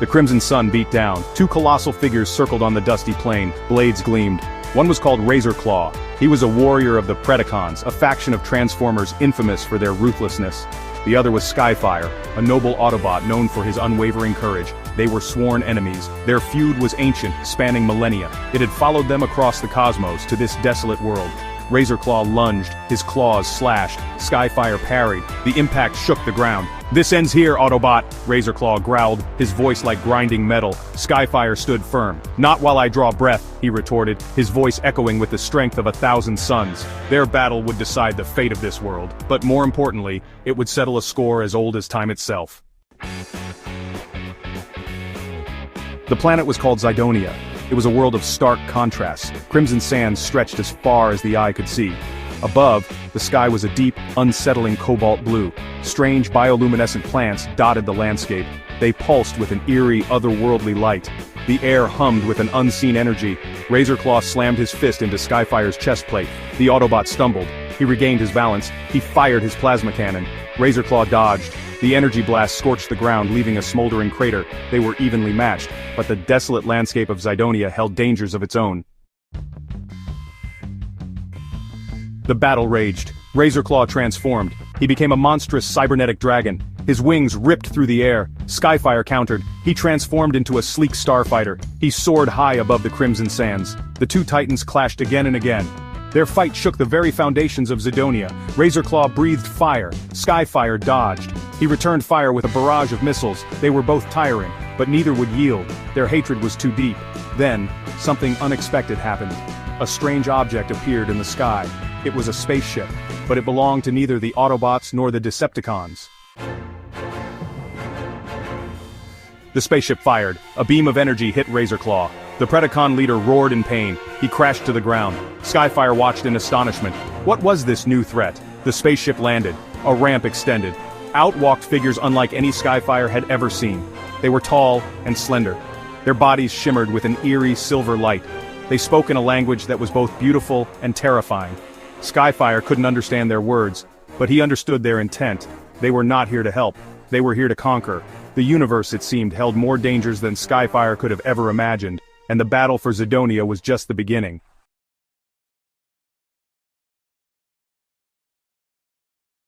The crimson sun beat down. Two colossal figures circled on the dusty plain, blades gleamed. One was called Razor Claw. He was a warrior of the Predacons, a faction of Transformers infamous for their ruthlessness. The other was Skyfire, a noble Autobot known for his unwavering courage. They were sworn enemies. Their feud was ancient, spanning millennia. It had followed them across the cosmos to this desolate world. Razor Claw lunged, his claws slashed. Skyfire parried. The impact shook the ground. "This ends here, Autobot," Razor Claw growled, his voice like grinding metal. Skyfire stood firm. "Not while I draw breath," he retorted, his voice echoing with the strength of 1,000 suns. Their battle would decide the fate of this world, but more importantly, it would settle a score as old as time itself. The planet was called Zydonia. It was a world of stark contrasts. Crimson sands stretched as far as the eye could see. Above, the sky was a deep, unsettling cobalt blue. Strange bioluminescent plants dotted the landscape. They pulsed with an eerie, otherworldly light. The air hummed with an unseen energy. Razor Claw slammed his fist into Skyfire's chest plate. The Autobot stumbled. He regained his balance. He fired his plasma cannon. Razor Claw dodged. The energy blast scorched the ground, leaving a smoldering crater. They were evenly matched, but the desolate landscape of Zydonia held dangers of its own. The battle raged. Razor Claw transformed. He became a monstrous cybernetic dragon. His wings ripped through the air. Skyfire countered. He transformed into a sleek starfighter. He soared high above the crimson sands. The two titans clashed again and again. Their fight shook the very foundations of Zydonia. Razor Claw breathed fire. Skyfire dodged. He returned fire with a barrage of missiles. They were both tiring, but neither would yield. Their hatred was too deep. Then, something unexpected happened. A strange object appeared in the sky. It was a spaceship, but it belonged to neither the Autobots nor the Decepticons. The spaceship fired. A beam of energy hit Razor Claw. The Predacon leader roared in pain. He crashed to the ground. Skyfire watched in astonishment. What was this new threat? The spaceship landed. A ramp extended. Out walked figures unlike any Skyfire had ever seen. They were tall and slender. Their bodies shimmered with an eerie silver light. They spoke in a language that was both beautiful and terrifying. Skyfire couldn't understand their words, but he understood their intent. They were not here to help. They were here to conquer. The universe, it seemed, held more dangers than Skyfire could have ever imagined, and the battle for Zydonia was just the beginning.